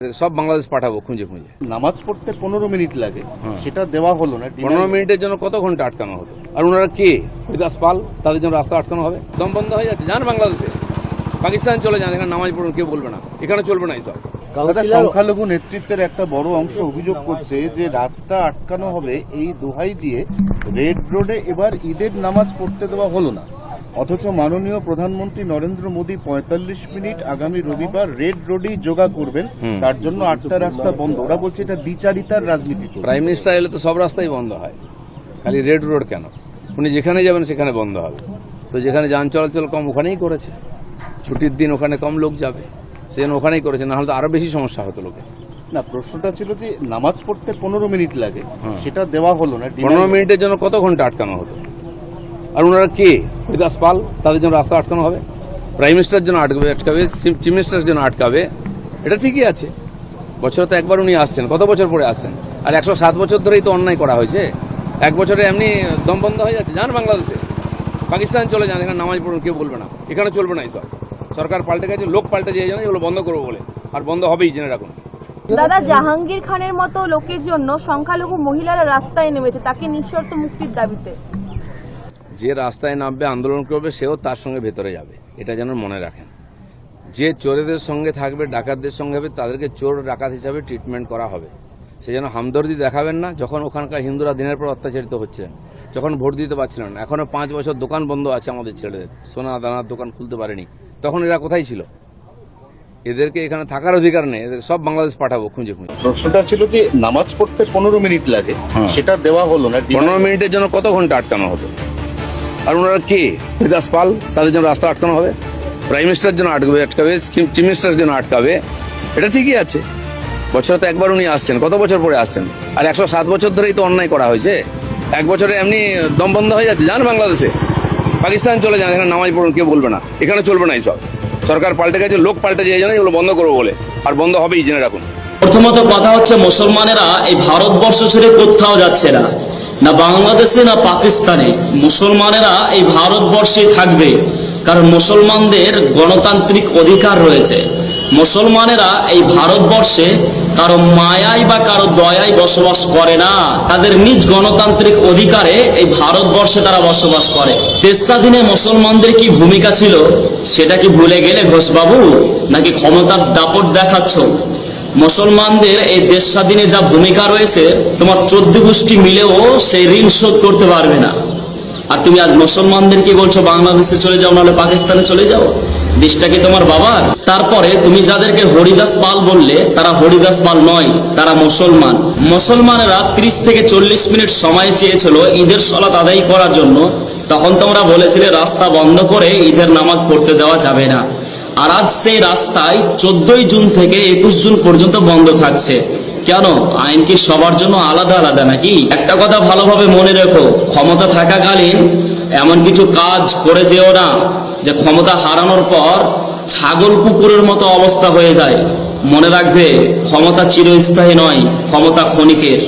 সব বাংলাদেশ পাঠাবো খুঁজে খুঁজে। নামাজ পড়তে 15 মিনিট লাগে, সেটা দেওয়া হলো না। 15 মিনিটের জন্য কত ঘন্টা আটকানো হতো? আর ওনারা কে? হরিদাস পাল, তাদের জন্য রাস্তা আটকানো হবে? দম বন্ধ হয়ে যাচ্ছে। যান বাংলাদেশে, পাকিস্তান চলে যান, এখানে নামাজ পড়ুন, কেউ বলবে না, এখানে চলবে না এইসব। সংখ্যালঘু নেতৃত্বের একটা বড় অংশ অভিযোগ করছে যে রাস্তা আটকানো হবে এই দোহাই দিয়ে রেড রোডে এবার ঈদের নামাজ পড়তে দেওয়া হলো না, অথচ মাননীয় প্রধানমন্ত্রী নরেন্দ্র মোদী 45 মিনিট আগামী রবিবার রেড রোডেই যোগা করবেন, তার জন্য 8টা রাস্তা বন্ধ। ওরা বলছে এটা দ্বিচারিতার রাজনীতি চলছে। প্রাইম মিনিস্টার এলে তো সব রাস্তাই বন্ধ হয়, খালি রেড রোড কেন? উনি যেখানে যাবেন সেখানে বন্ধ হবে। তো যেখানে যান চলাচল কম ওখানেই করেছে, ছুটির দিন ওখানে কম লোক যাবে, সেজন্য ওখানেই করেছে, না হলে তো আরো বেশি সমস্যা হতো লোকের। না, প্রশ্নটা ছিল যে নামাজ পড়তে 15 মিনিট লাগে, সেটা দেওয়া হলো না। 15 মিনিটের জন্য কত ঘন্টা আটকানো হতো? আর ওনারা কে? হরিদাস পাল, তাদের জন্য রাস্তা আটকানো হবে? প্রাইম মিনিস্টারের জন্য আটকাবে, চিফ মিনিস্টারের জন্য আটকাবে, এটা ঠিকই আছে। বছরে তো একবার উনি আসছেন, কত বছর পরে আসছেন? আর 107 বছর ধরেই তো অন্যায় করা হয়েছে। এক বছরে এমনি দম বন্ধ হয়ে যাচ্ছে। যান বাংলাদেশে, পাকিস্তান চলে যান, এখানে নামাজ পড়ুন, কেউ বলবে না, এখানে চলবে না এইসব। সরকার পাল্টে গেছে, লোক পাল্টে যায়, এগুলো বন্ধ করবো বলে, আর বন্ধ হবেই, জেনে রাখুন। দাদা, জাহাঙ্গীর খানের মতো লোকের জন্য সংখ্যালঘু মহিলারা রাস্তায় নেমেছে তাকে নিঃশর্ত মুক্তির দাবিতে। যে রাস্তায় নামবে, আন্দোলন করবে, সেও তার সঙ্গে ভেতরে যাবে, এটা যেন মনে রাখেন। যে চোরেদের সঙ্গে থাকবে, ডাকাতদের সঙ্গে হবে, তাদেরকে চোর ডাকাত হিসাবে ট্রিটমেন্ট করা হবে। সে যেন হামদর্দি দেখাবেন না। যখন ওখানকার হিন্দুরা দিনের পর অত্যাচারিত হচ্ছিলেন, যখন ভোট দিতে পারছিলেন না, এখনো 5 বছর দোকান বন্ধ আছে আমাদের ছেলেদের, সোনা দানার দোকান খুলতে পারেনি, তখন এরা কোথায় ছিল? এদেরকে এখানে থাকার অধিকার নেই, এদের সব বাংলাদেশ পাঠাবো খুঁজে খুঁজে। প্রশ্নটা ছিল যে নামাজ পড়তে 15 মিনিট লাগে, সেটা দেওয়া হলো না। 15 মিনিটের জন্য কত ঘন্টা আটকানো হতো? আর ওনারা কে? হরিদাস পাল, তাদের জন্য রাস্তা আটকানো হবে? প্রাইম মিনিস্টারের জন্য আটকাবে, চিফ মিনিস্টারের জন্য আটকাবে, এটা ঠিকই আছে। বছরে তো একবার উনি আসছেন, কত বছর পরে আসছেন? আর 107 বছর ধরেই তো অন্যায় করা হয়েছে। এক বছরে এমনি দম বন্ধ হয়ে যাচ্ছে। যান বাংলাদেশে, পাকিস্তান চলে যান, এখানে নামাজ পড়ুন, কেউ বলবে না, এখানে চলবে না এইসব। সরকার পাল্টে গেছে, লোক পাল্টে যায়, জানে এগুলো বন্ধ করবো বলে, আর বন্ধ হবেই, জেনে রাখুন। প্রথমত কথা হচ্ছে, মুসলমানেরা এই ভারতবর্ষ ছেড়ে কোথাও যাচ্ছে না, না বাংলাদেশে না পাকিস্তানে। মুসলমানেরা এই ভারতবর্ষে থাকবে, কারণ মুসলমানদের গণতান্ত্রিক অধিকার রয়েছে। মুসলমানেরা এই ভারতবর্ষে কারো মায়ায় বা কারো দয়ায় বসবাস করে না, তাদের নিজ গণতান্ত্রিক অধিকারে এই ভারতবর্ষে তারা বসবাস করে। দেশ স্বাধীনে মুসলমানদের কি ভূমিকা ছিল সেটা কি ভুলে গেলে ঘোষবাবু, নাকি ক্ষমতার দাপট দেখাচ্ছ? মুসলমানদের এই দেশ স্বাধীনে যা ভূমিকা রয়েছে, তোমার 14 গোষ্ঠী মিলেও সেই ঋণ শোধ করতে পারবে না। আর তুমি আজ মুসলমানদের কি বলছো বাংলাদেশে চলে যাও, নাহলে পাকিস্তানে চলে যাও? দেশটা কি তোমার বাবার? তারপরে তুমি যাদেরকে হরিদাস পাল বললে, তারা হরিদাস পাল নয়, তারা মুসলমান। মুসলমানেরা 30 থেকে 40 মিনিট সময় চেয়েছিল ঈদের সালাত আদায় করার জন্য, তখন তোমরা বলেছিলে রাস্তা বন্ধ করে ঈদের নামাজ পড়তে দেওয়া যাবে না। আর আজ সেই রাস্তায় 14 জুন থেকে 21 জুন পর্যন্ত বন্ধ থাকছে। কেন? আইন কি সবার জন্য আলাদা আলাদা নাকি? একটা কথা ভালোভাবে মনে রেখো, ক্ষমতা থাকাকালীন এমন কিছু কাজ করে যেও না যে ক্ষমতা হারানোর পর ছাগল কুকুরের মতো অবস্থা হয়ে যায়। মনে রাখবে, ক্ষমতা চিরস্থায়ী নয়, ক্ষমতা ক্ষণিকের।